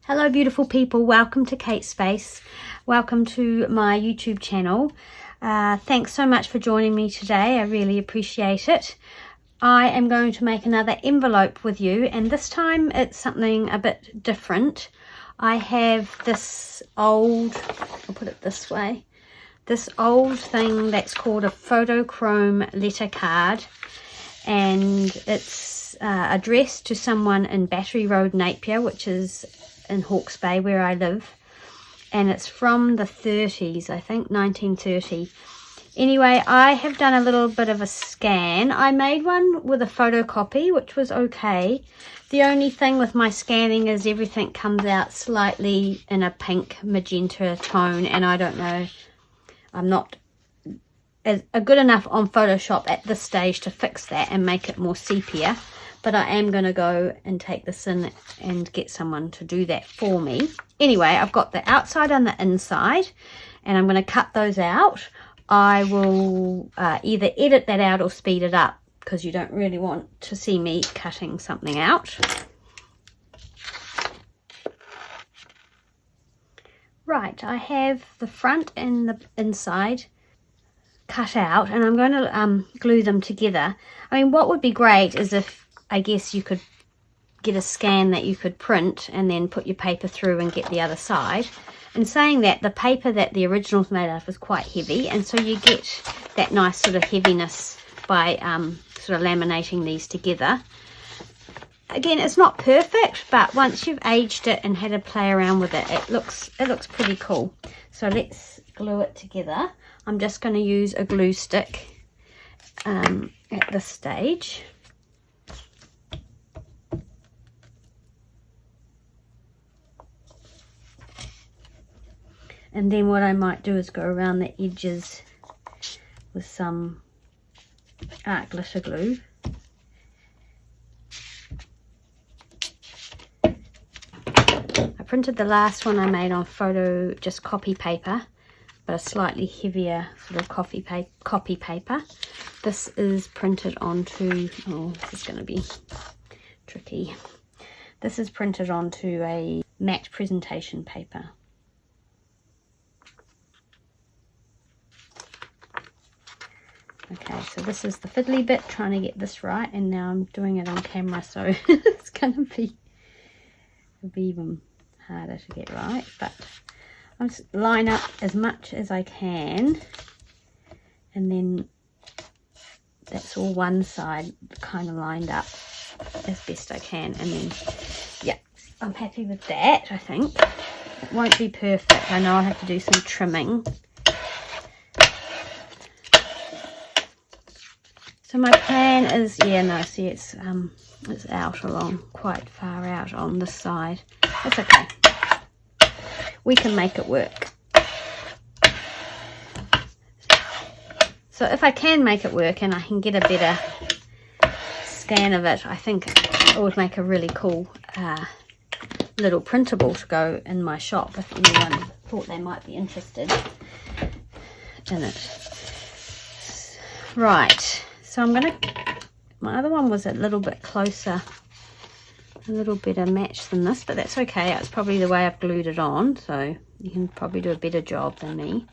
Hello beautiful people, welcome to Kate's Space, welcome to my YouTube channel. Thanks so much for joining me today, I really appreciate it. I am going to make another envelope with you, and this time it's something a bit different. I have this old, I'll put it this way, this old thing that's called a photochrome letter card, and it's addressed to someone in Battery Road, Napier, which is in Hawke's Bay where I live, and it's from the 30s, I think 1930. Anyway, I have done a little bit of a scan. I made one with a photocopy, which was okay. The only thing with my scanning is everything comes out slightly in a pink magenta tone, and I don't know, I'm not good enough on Photoshop at this stage to fix that and make it more sepia. But I am going to go and take this in and get someone to do that for me. Anyway, I've got the outside and the inside, and I'm going to cut those out. I will either edit that out or speed it up, because you don't really want to see me cutting something out. Right, I have the front and the inside cut out, and I'm going to glue them together. I mean, what would be great is if, I guess, you could get a scan that you could print and then put your paper through and get the other side. And saying that, the paper that the original's made of is quite heavy, and so you get that nice sort of heaviness by sort of laminating these together. Again, it's not perfect, but once you've aged it and had a play around with it, it looks pretty cool. So let's glue it together. I'm just going to use a glue stick at this stage. And then what I might do is go around the edges with some art glitter glue. I printed the last one I made on photo, just copy paper, but a slightly heavier sort of copy paper. This is printed onto, oh, this is going to be tricky. This is printed onto a matte presentation paper. Okay, so this is the fiddly bit, trying to get this right, and now I'm doing it on camera, so it's going to be even harder to get right, but I'll just line up as much as I can, and then that's all one side kind of lined up as best I can, and then, yeah, I'm happy with that, I think. It won't be perfect, I know I'll have to do some trimming. So my plan is, yeah, no, see, it's out along, quite far out on this side. That's okay. We can make it work. So if I can make it work and I can get a better scan of it, I think it would make a really cool little printable to go in my shop if anyone thought they might be interested in it. Right. So I'm going to, my other one was a little bit closer, a little better match than this, but that's okay. It's probably the way I've glued it on, so you can probably do a better job than me.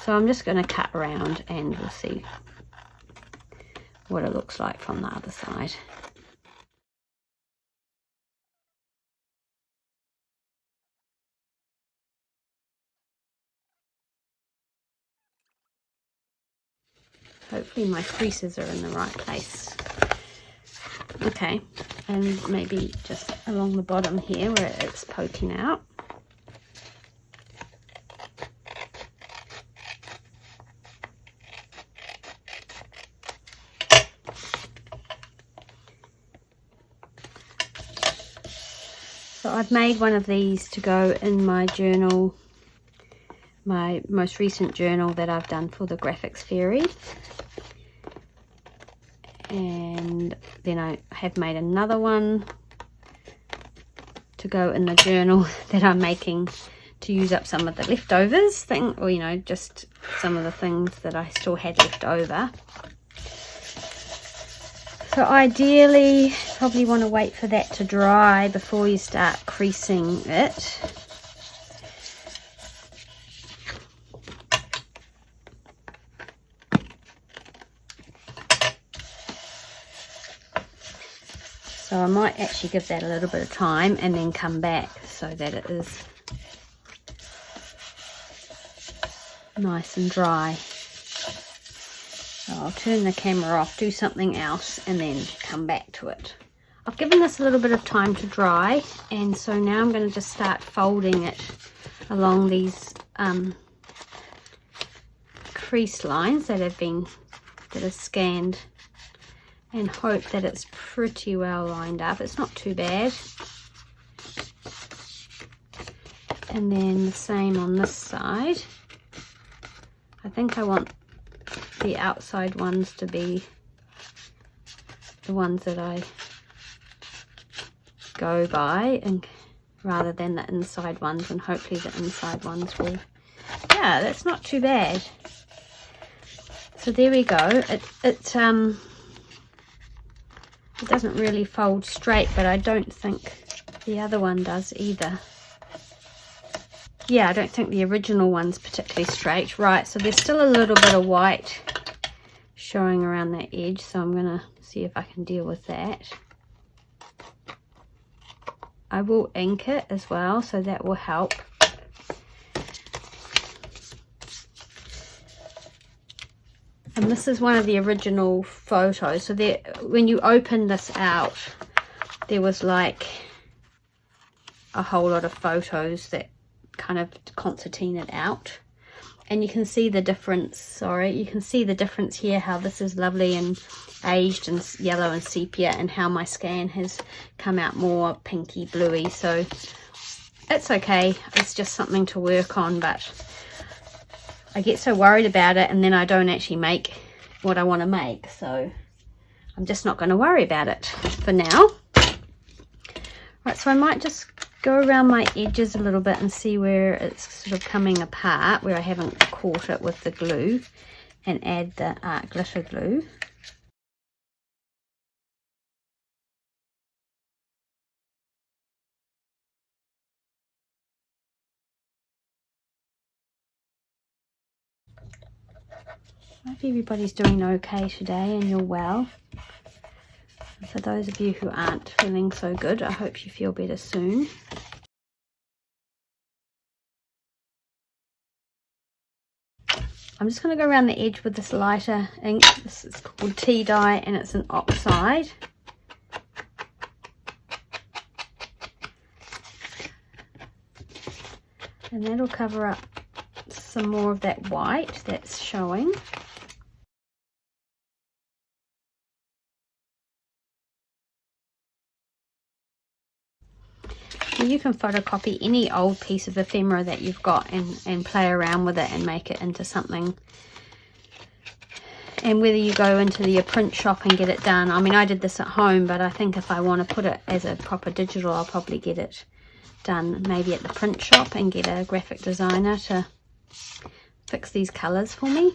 So I'm just going to cut around and we'll see what it looks like from the other side. Hopefully my creases are in the right place. Okay, and maybe just along the bottom here where it's poking out. So I've made one of these to go in my journal, my most recent journal that I've done for the Graphics Fairy. And then I have made another one to go in the journal that I'm making to use up some of the leftovers or you know, just some of the things that I still had left over. So ideally, probably want to wait for that to dry before you start creasing it. So I might actually give that a little bit of time and then come back so that it is nice and dry. So I'll turn the camera off, do something else, and then come back to it. I've given this a little bit of time to dry, and so now I'm going to just start folding it along these crease lines that are scanned, and hope that it's pretty well lined up. It's not too bad. And then the same on this side. I think I want the outside ones to be the ones that I go by, and rather than the inside ones, and hopefully the inside ones will, yeah, that's not too bad. So there we go. It doesn't really fold straight, but I don't think the other one does either. Yeah, I don't think the original one's particularly straight. Right, so there's still a little bit of white showing around that edge, so I'm going to see if I can deal with that. I will ink it as well, so that will help. And this is one of the original photos. So there, when you open this out, there was like a whole lot of photos that kind of concertinaed out. And you can see the difference, sorry, you can see the difference here, how this is lovely and aged and yellow and sepia, and how my scan has come out more pinky bluey. So it's okay, it's just something to work on, but I get so worried about it and then I don't actually make what I want to make, so I'm just not going to worry about it for now. Right, so I might just go around my edges a little bit and see where it's sort of coming apart, where I haven't caught it with the glue, and add the art glitter glue. I hope everybody's doing okay today and you're well. And for those of you who aren't feeling so good, I hope you feel better soon. I'm just going to go around the edge with this lighter ink. This is called tea dye and it's an oxide. And that'll cover up some more of that white that's showing. You can photocopy any old piece of ephemera that you've got and play around with it and make it into something. And whether you go into the print shop and get it done, I mean, I did this at home, but I think if I want to put it as a proper digital, I'll probably get it done maybe at the print shop and get a graphic designer to fix these colors for me.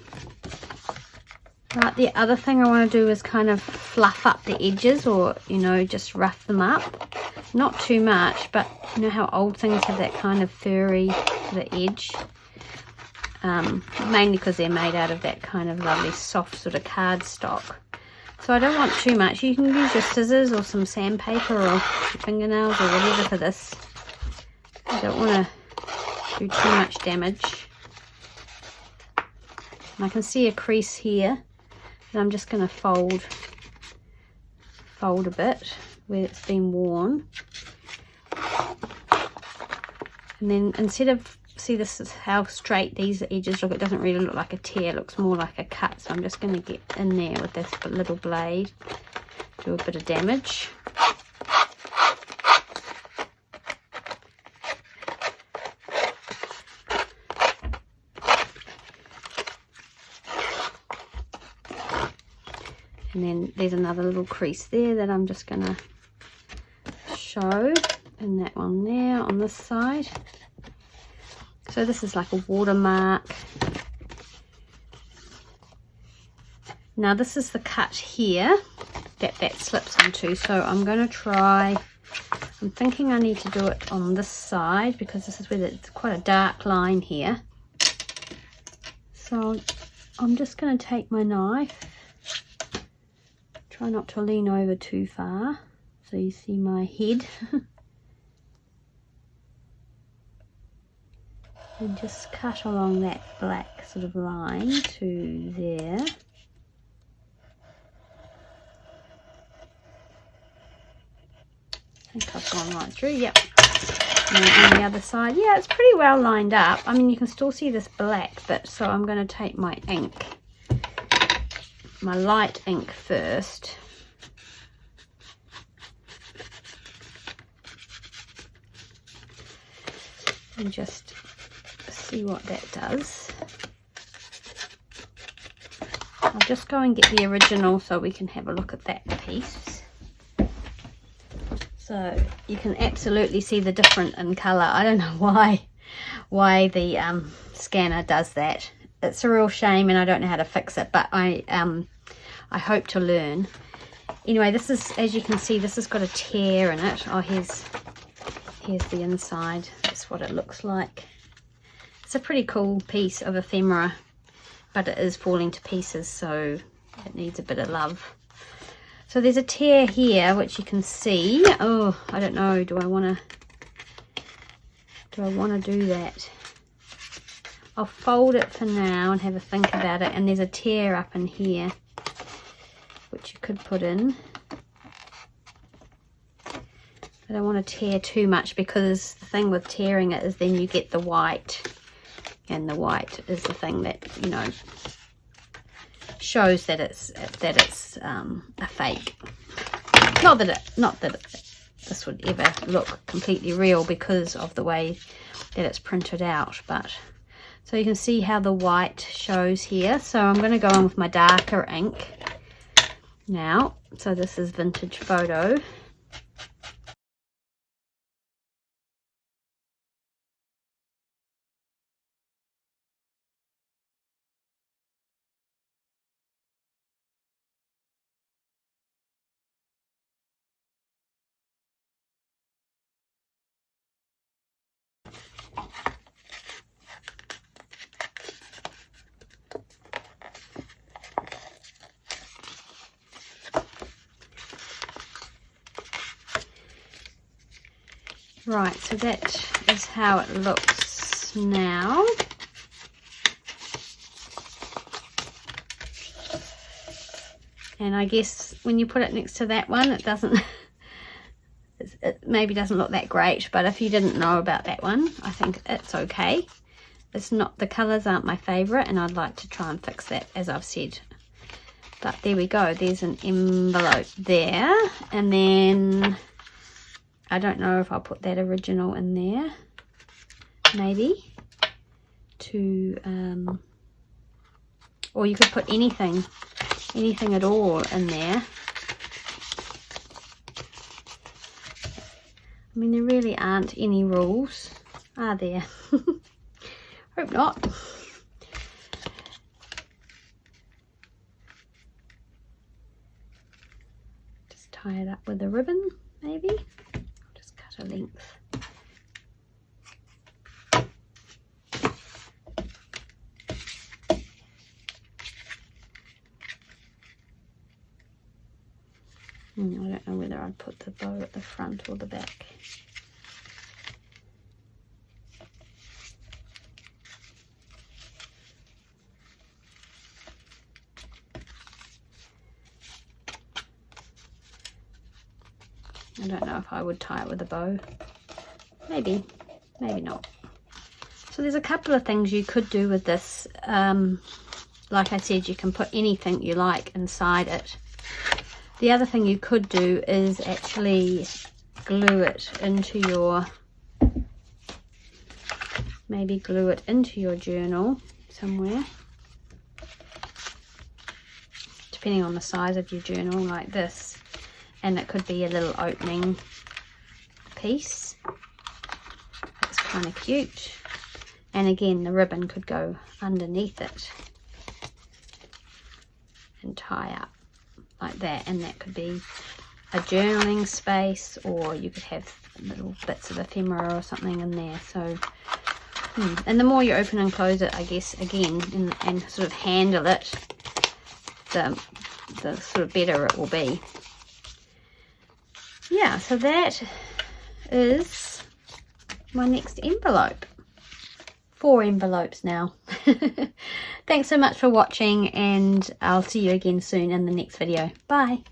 Right, the other thing I want to do is kind of fluff up the edges, or, you know, just rough them up. Not too much, but you know how old things have that kind of furry to the edge? Mainly because they're made out of that kind of lovely soft sort of cardstock. So I don't want too much. You can use your scissors or some sandpaper or your fingernails or whatever for this. I don't want to do too much damage. And I can see a crease here. And I'm just going to fold a bit where it's been worn. And then instead of, see, this is how straight these edges look. It doesn't really look like a tear, it looks more like a cut. So I'm just going to get in there with this little blade, do a bit of damage. And then there's another little crease there that I'm just going to show, and that one there on this side. So this is like a watermark. Now this is the cut here, that slips onto. So I'm going to try, I'm thinking I need to do it on this side because this is where it's quite a dark line here. So I'm just going to take my knife, try not to lean over too far so you see my head. And just cut along that black sort of line to there. I think I've gone right through, yep. And then on the other side, yeah, it's pretty well lined up. I mean, you can still see this black bit, so I'm going to take my ink, my light ink first. And just see what that does. I'll just go and get the original so we can have a look at that piece. So you can absolutely see the difference in colour. I don't know why the scanner does that. It's a real shame and I don't know how to fix it, but I hope to learn. Anyway, this is, as you can see, this has got a tear in it. Oh, here's the inside. That's what it looks like. It's a pretty cool piece of ephemera, but it is falling to pieces, so it needs a bit of love. So there's a tear here, which you can see. Oh, I don't know. Do I want to do that? I'll fold it for now and have a think about it. And there's a tear up in here, which you could put in. I don't want to tear too much because the thing with tearing it is then you get the white. And the white is the thing that, you know, shows that it's a fake. Not that this would ever look completely real because of the way that it's printed out, but so you can see how the white shows here. So I'm going to go on with my darker ink now. So this is Vintage Photo. Right, so that is how it looks now. And I guess when you put it next to that one, it doesn't, it maybe doesn't look that great, but if you didn't know about that one, I think it's okay. It's not, the colours aren't my favourite, and I'd like to try and fix that, as I've said. But there we go, there's an envelope there, and then I don't know if I'll put that original in there, maybe, to, or you could put anything at all in there. I mean, there really aren't any rules, are there? Hope not. Just tie it up with a ribbon, maybe. A length. I don't know whether I'd put the bow at the front or the back. I don't know if I would tie it with a bow. Maybe, maybe not. So there's a couple of things you could do with this. Like I said, you can put anything you like inside it. The other thing you could do is actually glue it into your, maybe glue it into your journal somewhere. Depending on the size of your journal, like this. And it could be a little opening piece. It's kind of cute. And again, the ribbon could go underneath it and tie up. like that, and that could be a journaling space, or you could have little bits of ephemera or something in there. So and the more you open and close it, I guess, again, and sort of handle it, the sort of better it will be. Yeah, so that is my next envelope. 4 envelopes now. Thanks so much for watching, and I'll see you again soon in the next video. Bye.